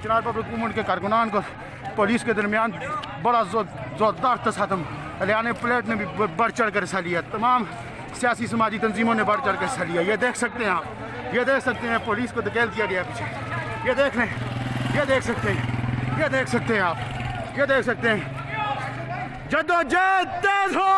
चिनार public movement के कारकुनान को police के दरमियान बड़ा जोरदार तसादम हरियाणा प्लेट ने भी बढ़ चढ़ कर हिस्सा लिया। तमाम सियासी समाजी तंजीमों ने बढ़ चढ़ कर हिस्सा लिया। ये देख सकते हैं आप, ये देख सकते हैं पुलिस को धकेल दिया गया पीछे। ये देख लें, ये देख सकते हैं, ये देख सकते हैं आप, ये देख सकते हैं। जद्दोजहद तेज हो,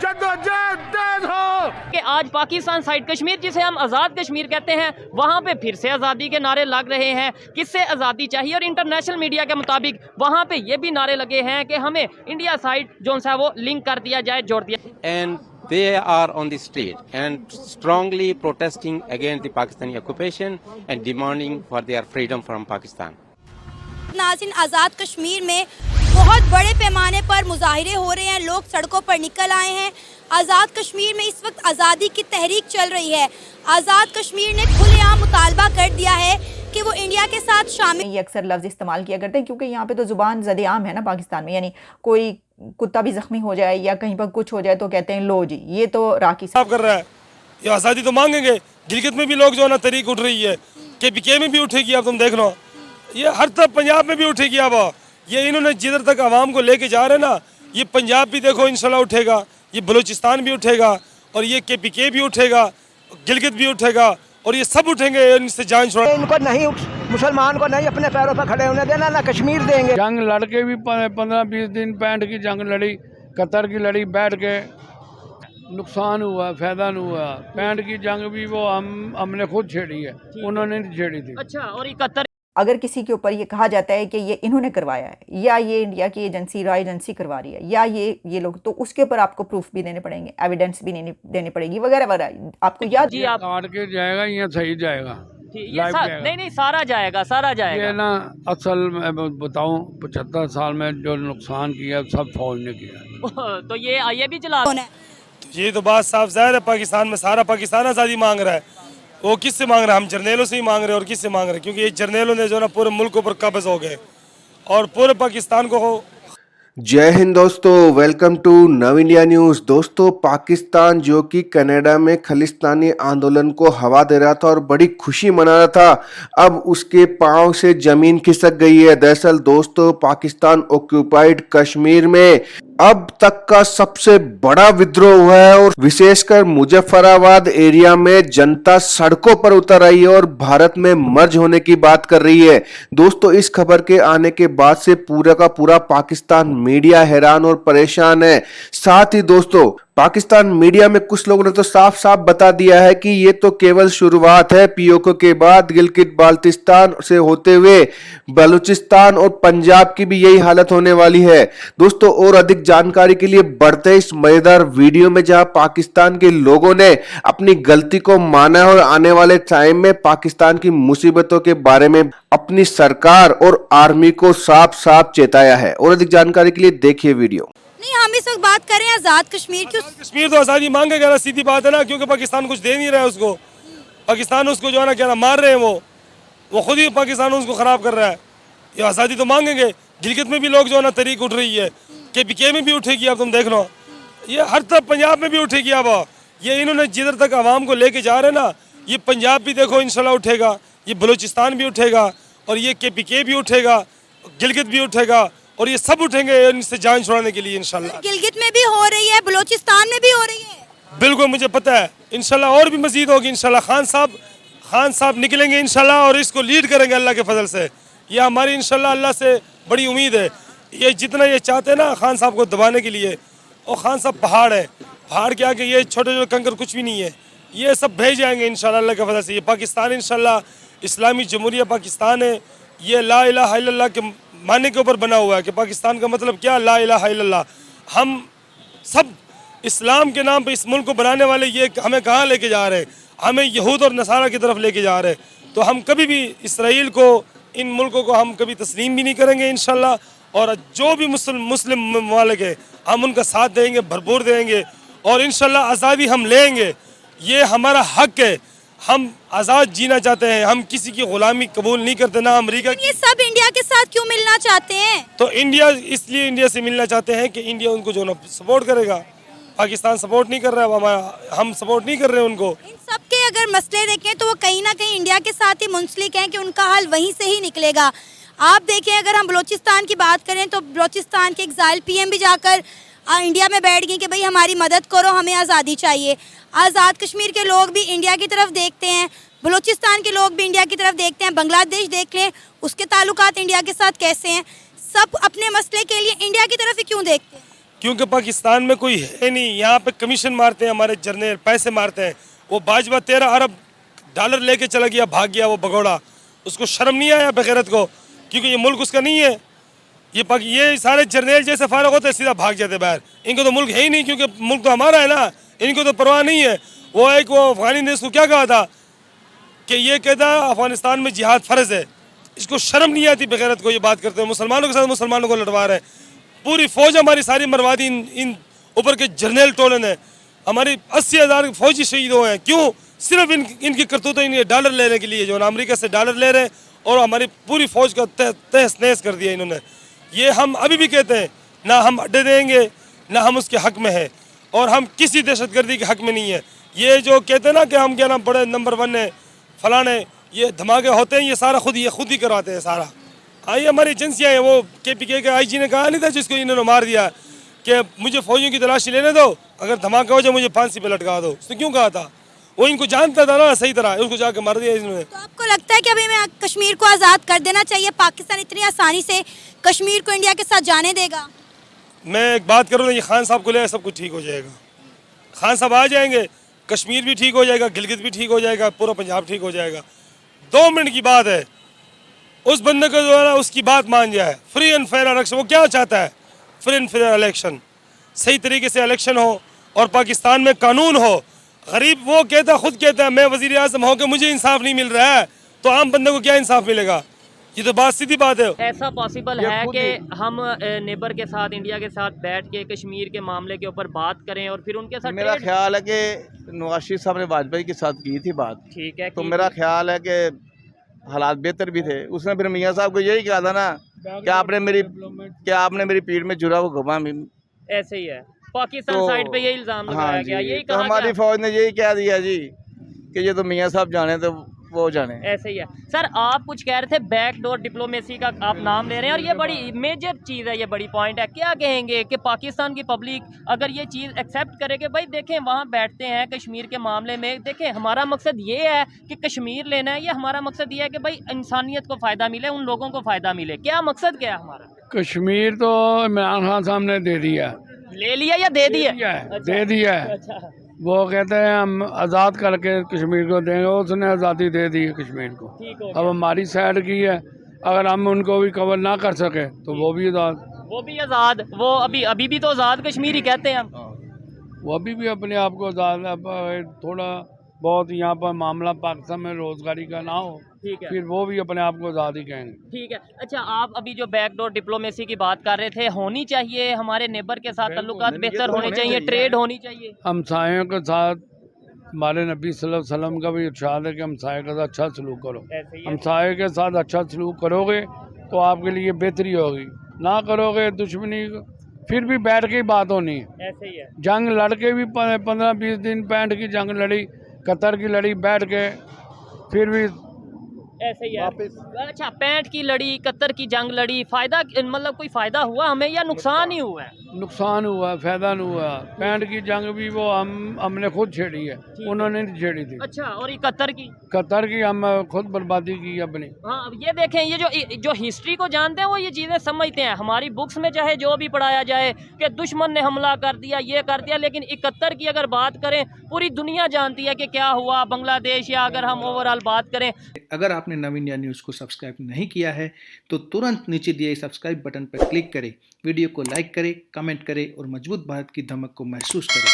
जद्दोजहद तेज हो। कि आज पाकिस्तान साइड कश्मीर, जिसे हम आज़ाद कश्मीर कहते हैं, वहाँ पे फिर से आज़ादी के नारे लग रहे हैं। किससे आज़ादी चाहिए? और इंटरनेशनल मीडिया के मुताबिक वहाँ पे ये भी नारे लगे हैं कि हमें इंडिया साइड जो सा वो लिंक कर दिया जाए, जोड़ दिया। And they are on the street and strongly protesting against the Pakistani occupation and demanding for their freedom from Pakistan. नाज़रीन, आज़ाद कश्मीर में बहुत बड़े पैमाने पर मुजाहिरे हो रहे हैं, लोग सड़कों पर निकल आए हैं। आज़ाद कश्मीर में इस वक्त आज़ादी की तहरीक चल रही है। आज़ाद कश्मीर ने खुलेआम मुतालबा कर दिया है कि वो इंडिया के साथ शामिल। ये अक्सर लफ्ज़ इस्तेमाल किया करते हैं क्योंकि यहाँ पे तो ज़ुबान ज़द-ए-आम है ना पाकिस्तान में, यानी कोई कुत्ता भी ज़ख्मी हो जाए या कहीं पर कुछ हो जाए तो कहते हैं लो जी, ये तो राकी साहब कर रहा है। ये आज़ादी तो मांगेंगे। गिलगित में भी लोग जो है ना तहरीक उठ रही है, KPK में भी उठेगी, अब तुम देख लो। ये हर तरफ पंजाब में भी उठेगी। अब ये इन्होंने जिधर तक आवाम को लेके जा रहे हैं ना, ये पंजाब भी देखो इंशाल्लाह उठेगा, ये बलूचिस्तान भी उठेगा, और ये KPK भी उठेगा, गिलगित भी उठेगा, और ये सब उठेंगे। इनसे जान छोड़ा, इनको नहीं, मुसलमान को नहीं अपने पैरों पर खड़े होने देना, ना कश्मीर देंगे। जंग लड़के भी 15-20 दिन 65 की जंग लड़ी, कतर की लड़ी, बैठ के नुकसान हुआ, फायदा नहीं हुआ। 65 की जंग भी वो हमने खुद छेड़ी है, उन्होंने नहीं छेड़ी थी। अच्छा, और ये कतर अगर किसी के ऊपर ये कहा जाता है कि ये इन्होंने करवाया है या ये इंडिया की एजेंसी रॉ एजेंसी करवा रही है या ये लोग, तो उसके ऊपर आपको प्रूफ भी देने पड़ेंगे, एविडेंस भी देनी पड़ेगी वगैरह वगैरह। आपको याद जी, आप काट के जाएगा या सही जाएगा? नहीं सारा जाएगा, सारा जाएगा। ये ना असल मैं बताऊं, 75 साल में जो नुकसान किया सब फौज ने किया। तो ये भी चला, ये तो बात साफ जाहिर है। पाकिस्तान में सारा पाकिस्तान आज़ादी मांग रहा है। वो किससे मांग रहा है? हम जर्नेलों से ही मांग रहे हैं। और किससे मांग रहे हैं? क्योंकि ये जर्नेलों ने जो ना पूरे मुल्क पर कब्ज हो गए और पूरे पाकिस्तान को। जय हिंद दोस्तों, वेलकम टू नव इंडिया न्यूज़। दोस्तों, पाकिस्तान जो कि कनाडा में खालिस्तानी आंदोलन को हवा दे रहा था और बड़ी खुशी मना रहा था, अब उसके पांव से जमीन खिसक गई है। दरअसल दोस्तों, पाकिस्तान ऑक्यूपाइड कश्मीर में अब तक का सबसे बड़ा विद्रोह हुआ है और विशेषकर मुजफ्फराबाद एरिया में जनता सड़कों पर उतर आई है और भारत में मर्ज होने की बात कर रही है। दोस्तों, इस खबर के आने के बाद से पूरा का पूरा पाकिस्तान मीडिया हैरान और परेशान है। साथ ही दोस्तों, पाकिस्तान मीडिया में कुछ लोगों ने तो साफ साफ बता दिया है कि ये तो केवल शुरुआत है। POK के बाद गिलगित बाल्टिस्तान से होते हुए बलूचिस्तान और पंजाब की भी यही हालत होने वाली है। दोस्तों, और अधिक जानकारी के लिए बढ़ते इस मजेदार वीडियो में, जहां पाकिस्तान के लोगों ने अपनी गलती को माना है और आने वाले टाइम में पाकिस्तान की मुसीबतों के बारे में अपनी सरकार और आर्मी को साफ साफ चेताया है। और अधिक जानकारी के लिए देखिए वीडियो। नहीं, हम इस वक्त बात करें आज़ाद कश्मीर की। कश्मीर तो आज़ादी मांगेगा ना, सीधी बात है ना, क्योंकि पाकिस्तान कुछ दे नहीं रहा है उसको। पाकिस्तान उसको जो है ना क्या ना मार रहे हैं, वो खुद ही पाकिस्तान उसको खराब कर रहा है। ये आज़ादी तो मांगेंगे। गिलगित में भी लोग जो है ना तहरीक उठ रही है, KPK में भी उठेगी, अब तुम देख लो। ये हर तरफ पंजाब में भी उठेगी। अब ये इन्होंने जिधर तक आवाम को लेके जा रहे हैं ना, ये पंजाब भी देखो इंशाल्लाह उठेगा, ये बलूचिस्तान भी उठेगा, और ये KPK भी उठेगा, गिलगित भी उठेगा, और ये सब उठेंगे इनसे जान छुड़ाने के लिए इंशाल्लाह। गिलगित में भी हो रही है, बलूचिस्तान में भी हो रही है। बिल्कुल, मुझे पता है। इंशाल्लाह और भी मजीद होगी इंशाल्लाह। खान साहब निकलेंगे इंशाल्लाह और इसको लीड करेंगे अल्लाह के फजल से। ये हमारी इंशाल्लाह अल्लाह से बड़ी उम्मीद है। ये जितना ये चाहते हैं ना खान साहब को दबाने के लिए, और खान साहब पहाड़ है, पहाड़ के आगे ये छोटे छोटे कंकर कुछ भी नहीं है। ये सब भेज जाएंगे इंशाल्लाह अल्लाह के फजल से। ये पाकिस्तान इंशाल्लाह इस्लामी जमहूरिया पाकिस्तान है। ये ला इलाहा इल्लल्लाह के मानने के ऊपर बना हुआ है कि पाकिस्तान का मतलब क्या, ला इलाहा इल्लल्लाह। हम सब इस्लाम के नाम पे इस मुल्क को बनाने वाले ये हमें कहाँ लेके जा रहे हैं? हमें यहूद और नसारा की तरफ लेके जा रहे हैं। तो हम कभी भी इसराइल को, इन मुल्कों को हम कभी तस्लीम भी नहीं करेंगे इंशाल्लाह। और जो भी मुस्लिम ममालिक है, हम उनका साथ देंगे, भरपूर देंगे, और इंशाल्लाह आज़ादी हम लेंगे। ये हमारा हक है। हम आज़ाद जीना चाहते हैं, हम किसी की गुलामी कबूल नहीं करते, ना अमेरिका। ये सब इंडिया के साथ क्यों मिलना चाहते हैं? तो इंडिया इसलिए इंडिया से मिलना चाहते हैं कि इंडिया उनको जो ना सपोर्ट करेगा। पाकिस्तान सपोर्ट नहीं कर रहा है, हमारा हम सपोर्ट नहीं कर रहे हैं उनको। इन सब के अगर मसले देखें तो वो कहीं ना कहीं इंडिया के साथ ही मुंसलिक हैं कि उनका हल वहीं से ही निकलेगा। आप देखें, अगर हम बलूचिस्तान की बात करें तो बलूचिस्तान के एग्जाइल पीएम भी जाकर इंडिया में बैठ गई कि भाई हमारी मदद करो, हमें आज़ादी चाहिए। आज़ाद कश्मीर के लोग भी इंडिया की तरफ देखते हैं, बलूचिस्तान के लोग भी इंडिया की तरफ देखते हैं। बांग्लादेश देख लें, उसके ताल्लुकात इंडिया के साथ कैसे हैं। सब अपने मसले के लिए इंडिया की तरफ ही क्यों देखते हैं? क्योंकि पाकिस्तान में कोई है नहीं। यहाँ पे कमीशन मारते हैं हमारे जर्नल, पैसे मारते हैं। वो बाजवा 13 अरब डॉलर लेके चला गया, भाग गया वो भगोड़ा। उसको शर्म नहीं आया बेगैरत को, क्योंकि ये मुल्क उसका नहीं है। ये सारे जर्नल जैसे फारग होते सीधा भाग जाते बाहर। इनको तो मुल्क है ही नहीं, क्योंकि मुल्क तो हमारा है ना, इनको तो परवाह नहीं है। वो अफगानी ने इसको क्या कहा था कि ये कहता अफगानिस्तान में जिहाद फ़र्ज़ है। इसको शर्म नहीं आती बेगैरत को ये बात करते हैं। मुसलमानों के साथ मुसलमानों को लड़वा रहे हैं। पूरी फ़ौज हमारी सारी मरवा दी इन ऊपर के जर्नल टोले ने। हमारी 80,000 फौजी शहीद हुए हैं। क्यों? सिर्फ इनकी करतूतें ही नहीं है, डॉलर लेने के लिए। जो अमेरिका से डॉलर ले रहे हैं और हमारी पूरी फ़ौज का तहस नहस कर दिया इन्होंने। ये हम अभी भी कहते हैं, ना हम अड्डे देंगे, ना हम उसके हक़ में है, और हम किसी दहशतगर्दी के हक़ में नहीं है। ये जो कहते हैं ना कि हम क्या नाम बड़े नंबर 1 है फलाने, ये धमाके होते हैं, ये सारा खुद ही करवाते हैं सारा। ये हमारी एजेंसियाँ हैं। वो KPK के IG ने कहा नहीं था, जिसको इन्होंने मार दिया, कि मुझे फौजियों की तलाशी लेने दो, अगर धमाका हो जाए मुझे फांसी पे लटका दो। उसने क्यों कहा था? वो इनको जानता था ना सही तरह, उसको जाके मार दिया इन्होंने। तो आपको लगता है कि अभी हमें कश्मीर को आज़ाद कर देना चाहिए? पाकिस्तान इतनी आसानी से कश्मीर को इंडिया के साथ जाने देगा? मैं एक बात करूँ ना, ये खान साहब को ले सब कुछ ठीक हो जाएगा। खान साहब आ जाएंगे, कश्मीर भी ठीक हो जाएगा, गिलगित भी ठीक हो जाएगा, पूरा पंजाब ठीक हो जाएगा। 2 मिनट की बात है। उस बंदे को जो है ना उसकी बात मान जाए। फ्री एंड फेयर इलेक्शन, वो क्या चाहता है? फ्री एंड फेयर इलेक्शन, सही तरीके से इलेक्शन हो और पाकिस्तान में कानून हो। गरीब वो खुद कहता है मैं वज़ीर आज़म होकर मुझे इंसाफ नहीं मिल रहा है, तो आम बंदे को क्या इंसाफ मिलेगा? ये तो बात सीधी बात है। ऐसा पॉसिबल है कि हम नेबर के साथ, इंडिया के साथ बैठ के कश्मीर के मामले के ऊपर बात करें और फिर उनके साथ? मेरा ख्याल है कि नवाज शरीफ साहब ने वाजपेयी के साथ की थी बात, ठीक है, तो मेरा ख्याल है कि हालात बेहतर भी थे। उसने फिर मियाँ साहब को यही कहा था ना कि आपने मेरी पीठ में जुरा वो घुमा। ऐसे ही है, पाकिस्तान साइड पे ये इल्जाम लगाया गया, यही तो कहा हमारी फौज ने यही कह दिया जी कि ये तो मियाँ साहब जाने तो वो जाने। ऐसे ही है। सर आप कुछ कह रहे थे, बैकडोर डिप्लोमेसी का आप नाम ले रहे हैं, और ये बड़ी मेजर चीज़ है, ये बड़ी पॉइंट है। क्या कहेंगे कि पाकिस्तान की पब्लिक अगर ये चीज़ एक्सेप्ट करे कि भाई देखें वहाँ बैठते हैं कश्मीर के मामले में, देखें हमारा मकसद ये है कि कश्मीर लेना है, या हमारा मकसद ये है कि भाई इंसानियत को फ़ायदा मिले, उन लोगों को फ़ायदा मिले? क्या मकसद क्या है हमारा? कश्मीर तो इमरान खान साहब ने दे दिया, ले लिया या दे दिया? दे दिया है। अच्छा, वो कहते हैं हम आज़ाद करके कश्मीर को देंगे, उसने आज़ादी दे दी है कश्मीर को। ठीक हो अब हमारी साइड की है, अगर हम उनको भी कवर ना कर सके तो वो भी आज़ाद, वो भी आज़ाद। वो अभी भी तो आज़ाद कश्मीर ही कहते हैं हम। वो अभी भी अपने आप को आज़ाद। अब थोड़ा बहुत यहाँ पर मामला पाकिस्तान में रोजगारी का ना हो, ठीक है, फिर वो भी अपने आप को आज़ाद ही कहेंगे। ठीक है। अच्छा, आप अभी जो बैकडोर डिप्लोमेसी की बात कर रहे थे, होनी चाहिए, हमारे नेबर के साथ ताल्लुकात बेहतर होने चाहिए, ट्रेड होनी चाहिए। हमसायों के साथ हमारे नबी सल्लल्लाहु अलैहि वसल्लम का भी इरशाद है कि हमसाये के साथ अच्छा सलूक करो। हमसाये के साथ अच्छा सलूक करोगे तो आपके लिए बेहतरी होगी, ना करोगे दुश्मनी, फिर भी बैठ के ही बात होनी है। ऐसे ही है। जंग लड़के भी 15-20 दिन 65 की जंग लड़ी, कतर की लड़ी, बैठ के फिर भी ऐसे ही है। अच्छा, 65 की लड़ी, कतर की जंग लड़ी, फायदा मतलब कोई फायदा हुआ हमें या नुकसान ही हुआ है? नुकसान हुआ, फायदा नहीं हुआ। 65 की जंग भी वो हमने खुद छेड़ी है, उन्होंने नहीं छेड़ी थी। अच्छा, और ये कतर की हम खुद बर्बादी की अपनी। हाँ, अब ये देखें, ये जो हिस्ट्री को जानते हैं वो ये चीज़ें समझते हैं। हमारी बुक्स में चाहे जो भी पढ़ाया जाए कि दुश्मन ने हमला कर दिया, ये कर दिया, लेकिन 71 की अगर बात करें पूरी दुनिया जानती है कि क्या हुआ बांग्लादेश, या अगर हम ओवरऑल बात करें। अगर आपने नव इंडिया न्यूज़ को सब्सक्राइब नहीं किया है तो तुरंत नीचे दिए सब्सक्राइब बटन पर क्लिक करें, वीडियो को लाइक करें, कमेंट करें और मजबूत भारत की धमक को महसूस करें।